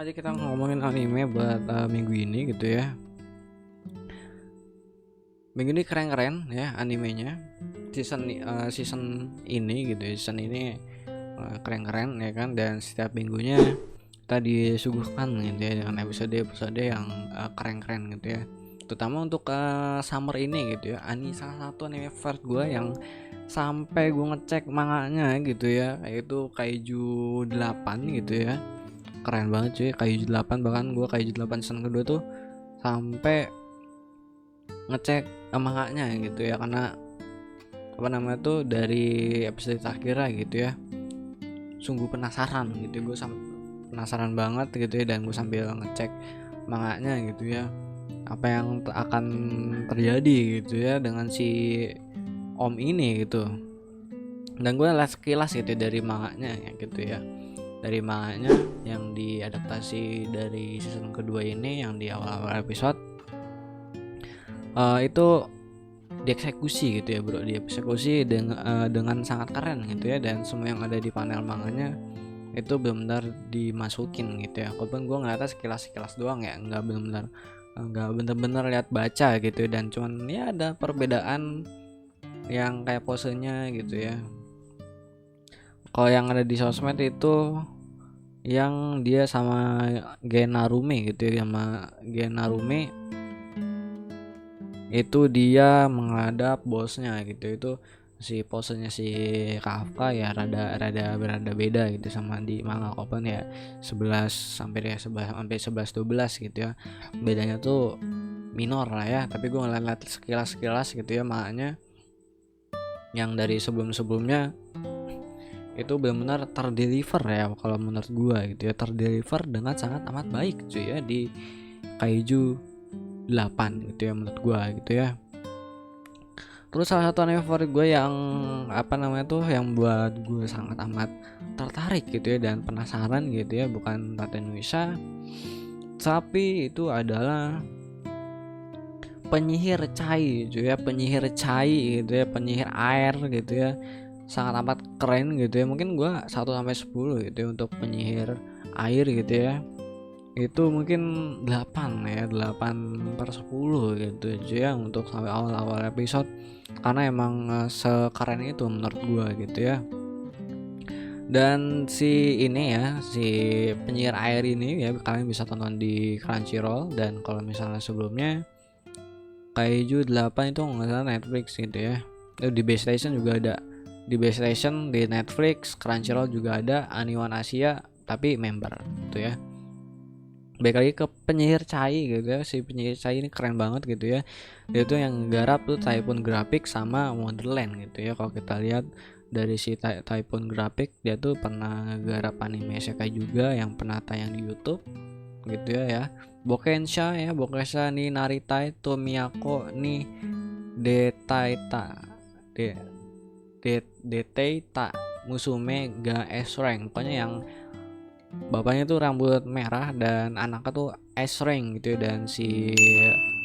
Aja kita ngomongin anime buat minggu ini gitu ya. Minggu ini keren-keren ya animenya. Season ini gitu ya. Season ini keren-keren ya kan, dan setiap minggunya kita disuguhkan gitu ya dengan episode-episode yang keren-keren gitu ya. Terutama untuk summer ini gitu ya. Salah satu anime favorit gue yang sampai gue ngecek manganya gitu ya, yaitu Kaiju 8 gitu ya. Keren banget cuy, Kaiju 8. Bahkan gue Kaiju 8 season kedua tuh sampai ngecek manganya gitu ya, karena apa namanya tuh dari episode terakhir gitu ya, sungguh penasaran gitu. Gue penasaran banget gitu ya, dan gue sambil ngecek manganya gitu ya, apa yang akan terjadi gitu ya dengan si om ini gitu. Dan gue lihat sekilas gitu ya dari manganya ya gitu ya, dari manganya yang diadaptasi dari season kedua ini, yang di awal-awal episode itu dieksekusi gitu ya bro, dieksekusi dengan sangat keren gitu ya. Dan semua yang ada di panel manganya itu benar-benar dimasukin gitu ya, walaupun gue ngeliatnya sekilas doang ya, nggak bener-bener lihat baca gitu ya. Dan cuman ya ada perbedaan yang kayak posenya gitu ya. Kalau yang ada di sosmed itu yang dia sama Genarume gitu ya, sama Genarume itu dia menghadap bosnya gitu. Itu si posenya si Kafka ya rada rada berada beda gitu sama di manga Kopan ya, 11 sampai ya 11 sampai 11 12 gitu ya. Bedanya tuh minor lah ya, tapi gue ngeliat sekilas gitu ya makanya yang dari sebelum-sebelumnya itu benar-benar terdeliver ya kalau menurut gue gitu ya, terdeliver dengan sangat amat baik cuy ya di Kaiju 8 gitu ya menurut gue gitu ya. Terus salah satu anime favorit gue yang apa namanya tuh, yang buat gue sangat amat tertarik gitu ya dan penasaran gitu ya, bukan Raten Indonesia, tapi itu adalah penyihir cai gitu ya, penyihir cai gitu ya, penyihir air gitu ya. Sangat amat keren gitu ya. Mungkin gue 1 sampai 10 gitu ya untuk penyihir air gitu ya. Itu mungkin 8 ya, 8/10 gitu aja ya untuk sampai awal-awal episode, karena emang sekeren itu menurut gua gitu ya. Dan si ini ya, si penyihir air ini ya, kalian bisa tonton di Crunchyroll. Dan kalau misalnya sebelumnya Kaiju 8 itu nggak salah Netflix gitu ya. Di Base Station juga ada, di Base Station, di Netflix, Crunchyroll juga ada, Aniwan Asia tapi member gitu ya. Baik lagi ke penyihir cai gitu ya. Si penyihir cai ini keren banget gitu ya. Dia tuh yang garap tuh Typhoon Graphic sama Wonderland gitu ya. Kalau kita lihat dari si Typhoon Graphic, dia tuh pernah garap anime isekai juga yang pernah tayang di YouTube gitu ya. Bokensha ya, Bokensha ni Naritai to Miyako ni Detaita de Detaita Musume ga S-Rank. Pokoknya yang bapaknya tuh rambut merah dan anaknya tuh S-Rank gitu ya. Dan si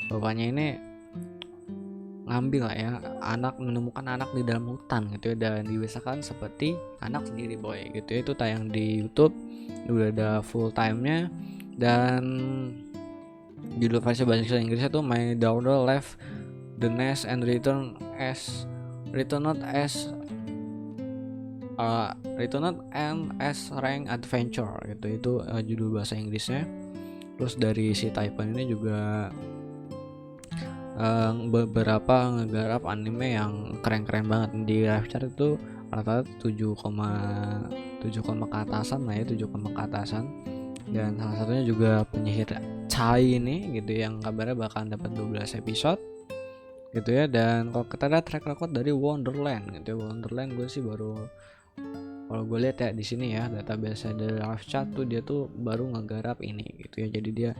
bapaknya ini ngambil lah ya, menemukan anak di dalam hutan gitu ya, dan dibesarkan seperti anak sendiri boy gitu ya. Itu tayang di YouTube, udah ada full time-nya. Dan judul versi bahasa Inggrisnya tuh My Daughter Left the Nest and Returned as Returned and as Rank Adventure gitu. Itu judul bahasa Inggrisnya. Terus dari si Taipan ini juga beberapa ngegarap anime yang keren-keren banget. Di live chart itu rata-rata 7,7 ke atasan lah ya, 7 ke atasan. Dan salah satunya juga penyihir Chai ini gitu, yang kabarnya bakal dapat 12 episode gitu ya. Dan kalau kita lihat track record dari Wonderland gitu ya, Wonderland gue sih baru, kalau gue lihat ya di sini ya database dari live chat tuh, dia tuh baru ngegarap ini gitu ya. Jadi dia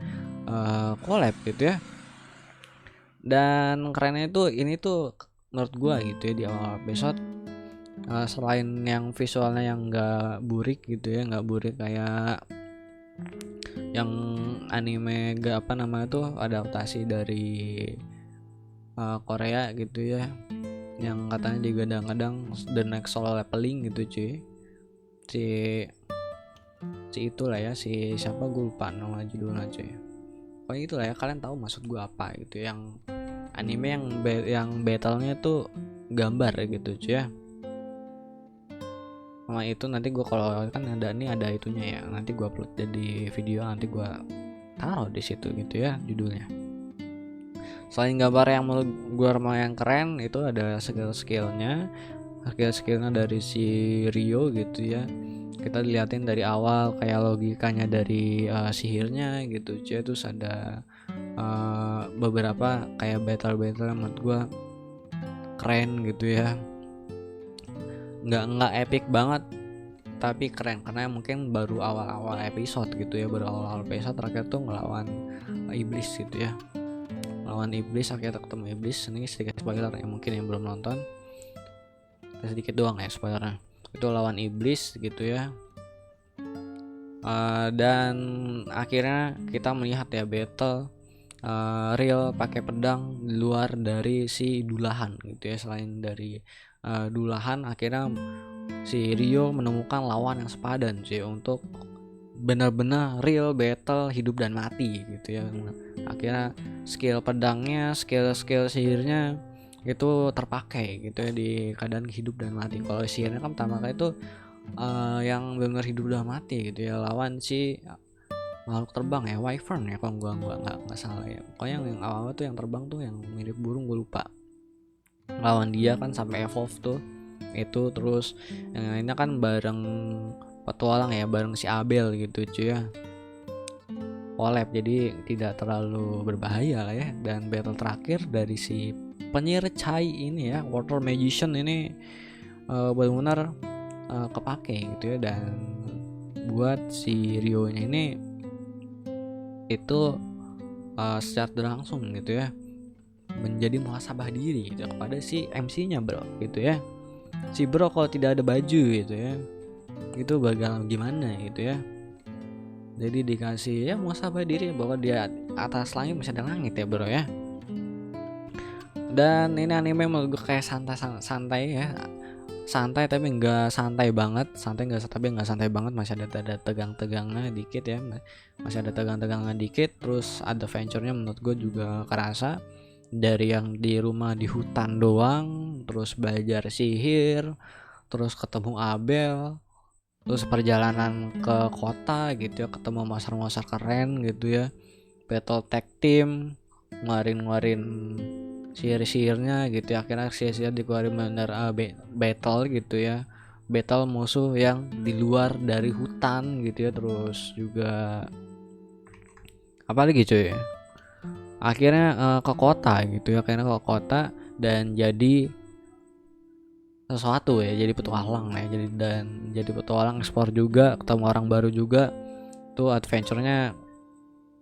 collab gitu ya. Dan kerennya itu ini tuh menurut gua gitu ya, di awal episode selain yang visualnya yang nggak burik gitu ya, nggak burik kayak yang anime gak apa namanya tuh adaptasi dari Korea gitu ya, yang katanya digadang-gadang the next solo leveling gitu cuy. Si si itulah ya, si siapa gue lupa nama judulnya cuy. Pokoknya itulah ya, kalian tahu maksud gue apa gitu, yang anime yang battlenya tuh gambar gitu cuy ya. Sama itu nanti gue kalau kan ada itunya ya, nanti gue upload jadi video, nanti gue taruh di situ gitu ya judulnya. Selain gambar yang menurut gue yang keren, itu ada skill-skillnya dari si Rio gitu ya. Kita diliatin dari awal kayak logikanya dari sihirnya gitu cuy. Terus ada beberapa kayak battle yang menurut gue keren gitu ya. Nggak epic banget, tapi keren karena mungkin baru awal-awal episode gitu ya, baru awal-awal episode. Terakhir tuh ngelawan iblis gitu ya, lawan iblis, akhirnya ketemu iblis. Ini sedikit spoiler ya, mungkin yang belum nonton, sedikit doang ya spoilernya. Itu lawan iblis gitu ya. Dan akhirnya kita melihat ya battle real pakai pedang di luar dari si Dulahan gitu ya. Selain dari Dulahan, akhirnya si Rio menemukan lawan yang sepadan sih untuk benar-benar real battle hidup dan mati gitu ya. Akhirnya skill pedangnya, skill sihirnya itu terpakai gitu ya di keadaan hidup dan mati. Kalau sihirnya kan pertama kali itu yang benar hidup dan mati gitu ya, lawan si makhluk terbang ya, wyvern ya kalau gua nggak salah ya. Pokoknya yang awal tuh yang terbang tuh yang mirip burung, gue lupa. Lawan dia kan sampai evolve tuh itu. Terus yang lainnya kan bareng petualang ya, bareng si Abel gitu cuy ya, collab, jadi tidak terlalu berbahaya lah ya. Dan battle terakhir dari si penyihir Chai ini ya, water magician ini benar-benar kepake gitu ya. Dan buat si Rio nya ini itu secara langsung gitu ya menjadi muhasabah diri gitu kepada si MC-nya bro gitu ya. Si bro kalau tidak ada baju gitu ya, itu bakal gimana gitu ya. Jadi dikasih ya muhasabah diri bahwa dia atas langit masih ada langit ya bro ya. Dan ini anime menurut gue kayak santai ya, santai tapi nggak santai banget, santai banget, masih ada tegang-tegangnya dikit ya, masih ada tegang-tegangnya dikit. Terus adventure-nya menurut gue juga kerasa, dari yang di rumah di hutan doang, terus belajar sihir, terus ketemu Abel, terus perjalanan ke kota gitu ya, ketemu monster keren gitu ya, battle tag team, ngeluarin sihir-sihirnya gitu ya. Akhirnya sihir dikeluarin bener battle gitu ya, battle musuh yang di luar dari hutan gitu ya. Terus juga apa lagi cuy, akhirnya ke kota gitu ya, akhirnya ke kota dan jadi sesuatu ya, jadi petualang ya, jadi petualang, explore juga, ketemu orang baru juga. Tuh adventure-nya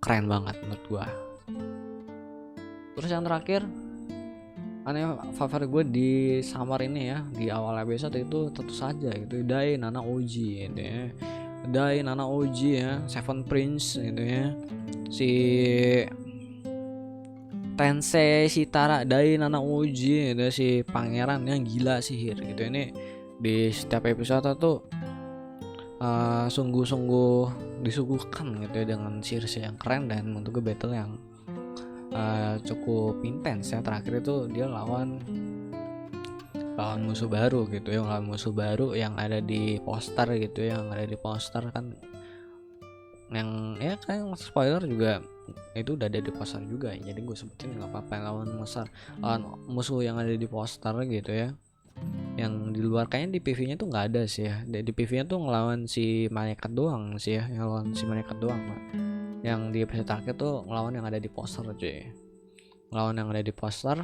keren banget menurut gua. Terus yang terakhir anime favorit gue di summer ini ya, di awal episode itu tentu saja gitu Dai Nana Oji gitu ya. Dai Nana Oji ya, Seven Prince gitu ya, si Tensei Shitara Dai Nana Oji itu si pangeran yang gila sihir gitu. Ini di setiap episode tuh sungguh-sungguh disuguhkan gitu ya dengan sihir yang keren, dan menurut gue battle yang cukup intens ya. Terakhir itu dia lawan musuh baru gitu ya, lawan musuh baru yang ada di poster gitu ya, yang ada di poster kan, yang ya kan spoiler juga itu udah ada di poster juga ya, jadi gue sebutin nggak apa-apa. Lawan musuh yang ada di poster gitu ya, yang di luar kayaknya di PV-nya tuh nggak ada sih ya. Di PV-nya tuh ngelawan si malaikat doang sih ya, yang lawan si malaikat doang Pak. Yang di episode terakhir tuh ngelawan yang ada di poster cuy, ngelawan yang ada di poster,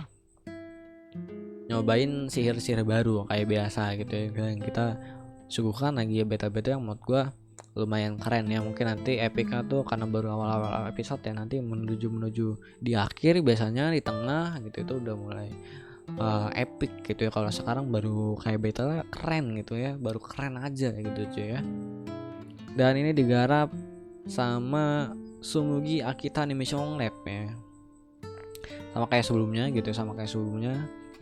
nyobain sihir-sihir baru kayak biasa gitu ya. Dan kita suguhkan lagi ya beta-beta yang menurut gua lumayan keren ya. Mungkin nanti epicnya tuh karena baru awal-awal episode ya, nanti menuju di akhir biasanya di tengah gitu itu udah mulai epic gitu ya. Kalau sekarang baru kayak beta keren gitu ya, baru keren aja gitu cuy ya. Dan ini digarap sama Sumugi Akita Animation Lab ya, sama kayak sebelumnya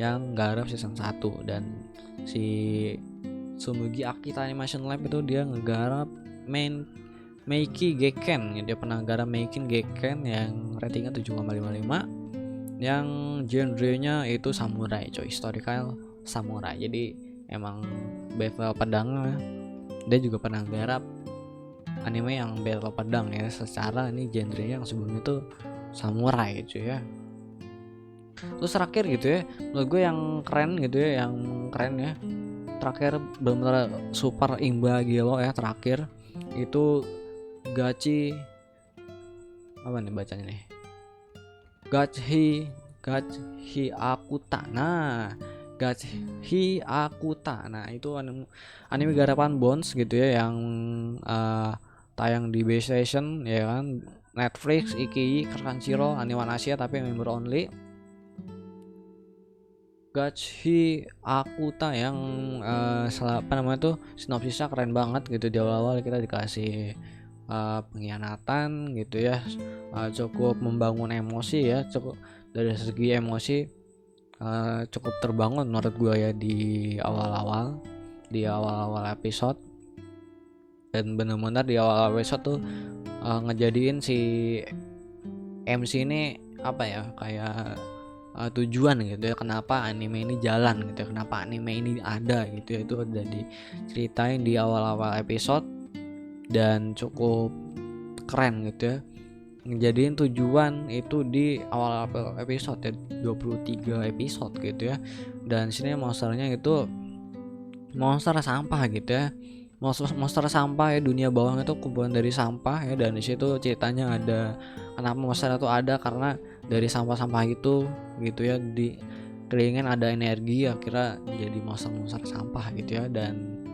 yang garap season 1. Dan si Sumugi Akita Animation Lab itu dia ngegarap main Meiki Geken, dia penanggara Meiki Geken yang ratingnya 7,55, yang genrenya itu samurai coy, historical samurai. Jadi emang battle pedang, dia juga pernah garap anime yang battle pedang ya, secara ini genrenya yang sebelumnya tuh samurai cuy ya. Terus terakhir gitu ya, menurut gue yang keren gitu ya, yang keren ya, terakhir benar-benar super imba gelo ya, terakhir itu Gachi, apa nih bacanya nih, Gachi Akuta. Gachi Akuta. Nah, itu anime garapan Bones gitu ya, yang tayang di Base Station ya kan, Netflix, Iki, Crunchyroll, Animan Asia tapi member only. Gachi Akuta yang apa namanya tuh, sinopsisnya keren banget gitu. Di awal-awal kita dikasih pengkhianatan gitu ya, cukup membangun emosi ya, cukup dari segi emosi cukup terbangun menurut gue ya di awal-awal episode. Dan benar-benar di awal episode tuh ngejadiin si MC ini apa ya, kayak tujuan gitu ya, kenapa anime ini jalan gitu ya, kenapa anime ini ada gitu ya, itu udah diceritain di awal-awal episode dan cukup keren gitu ya, ngejadiin tujuan itu di awal episode ya, 23 episode gitu ya. Dan sini monsternya itu monster sampah gitu ya, monster sampah ya, dunia bawah itu kumpulan dari sampah ya. Dan di situ ceritanya ada kenapa monster itu ada, karena dari sampah-sampah itu gitu ya, di kelilingin ada energi, akhirnya jadi monster sampah gitu ya. Dan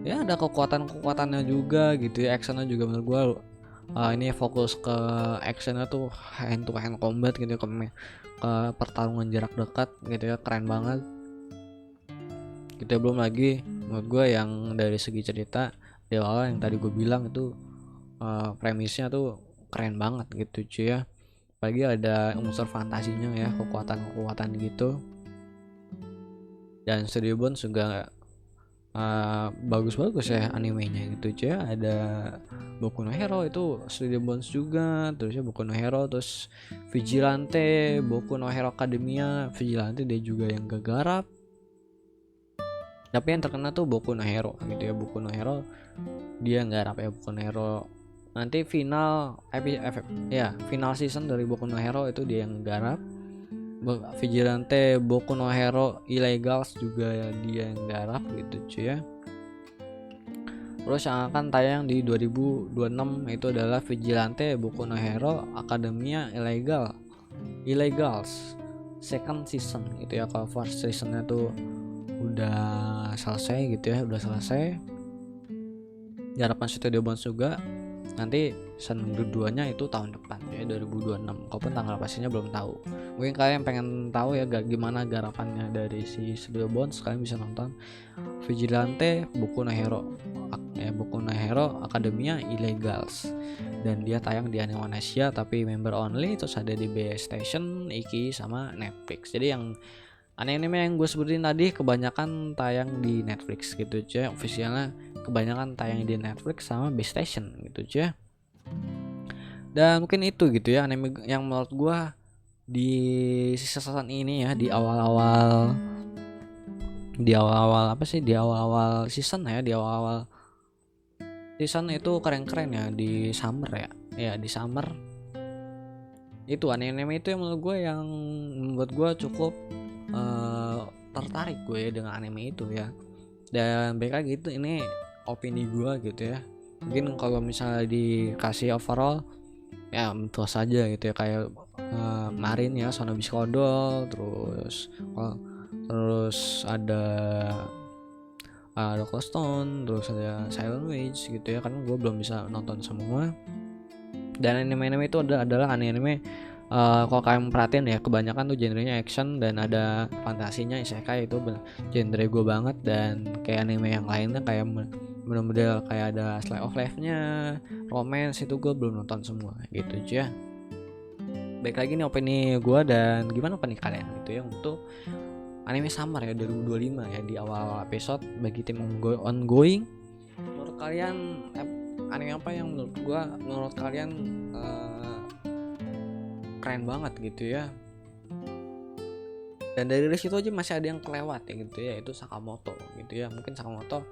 ya ada kekuatannya juga gitu ya, actionnya juga menurut gue ini fokus ke actionnya tuh hand to hand combat gitu, ke pertarungan jarak dekat gitu ya, keren banget gitu ya. Belum lagi menurut gue yang dari segi cerita di awal yang tadi gue bilang itu premisnya tuh keren banget gitu cuy ya, apalagi ada unsur fantasinya ya, kekuatan gitu. Dan Studio Bones juga bagus-bagus ya animenya gitu cuy ya. Ada Boku no Hero itu Studio Bones juga, terus ya Boku no Hero, terus Vigilante, Boku no Hero Academia, Vigilante dia juga yang garap. Tapi yang terkenal tuh Boku no Hero gitu ya, Boku no Hero dia garap ya. Boku no Hero nanti final final season dari Boku no Hero itu dia yang garap. Vigilante, Boku no Hero Illegals juga ya dia yang garap gitu cuy ya. Terus yang akan tayang di 2026 itu adalah Vigilante, Boku no Hero Academia Illegals second season gitu ya. Kalau first seasonnya tuh udah selesai gitu ya, udah selesai garapan Studio Bones juga. Nanti season keduanya itu tahun depan ya, 2026. Walaupun tanggal pastinya belum tahu. Mungkin kalian pengen tahu ya gimana garapannya dari si Studio Bones, kalian bisa nonton Vigilante, Boku no Hero Academia Illegals. Dan dia tayang di Animan Asia tapi member only, terus ada di BS Station, Iki sama Netflix. Jadi yang anime yang gue sebutin tadi kebanyakan tayang di Netflix gitu cuy, officialnya kebanyakan tayang di Netflix sama Base Station gitu cuy. Dan mungkin itu gitu ya anime yang menurut gue di sisa season ini ya, di awal-awal season ya, di awal-awal season itu keren-keren ya, di summer ya di summer itu anime itu yang menurut gue yang membuat gue cukup tertarik gue ya dengan anime itu ya. Dan baik lagi itu ini opini gue gitu ya, mungkin kalau misalnya dikasih overall ya betul saja gitu ya, kayak Marin ya, Sonobi Skodol, terus ada Doctor Stone, terus ada Silent Witch gitu ya, karena gue belum bisa nonton semua. Dan anime-anime itu adalah anime kalau kalian perhatiin ya, kebanyakan tuh genrenya action dan ada fantasinya, isekai itu genre gue banget. Dan kayak anime yang lainnya kayak bener-bener kayak ada slice of life-nya, romance, itu gue belum nonton semua gitu aja. Baik lagi nih opini gue, dan gimana opini kalian gitu ya untuk anime summer ya 2025 ya di awal episode. Bagi tim ongoing, menurut kalian anime apa yang menurut kalian keren banget gitu ya. Dan dari list itu aja masih ada yang kelewat ya gitu ya, itu Sakamoto gitu ya. Mungkin Sakamoto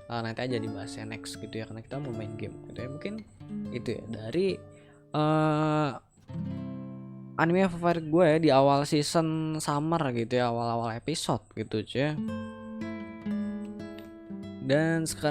nanti aja dibahasnya next gitu ya, karena kita mau main game gitu ya. Mungkin itu ya dari anime favorit gue ya di awal season summer gitu ya, awal-awal episode gitu aja. Dan sekarang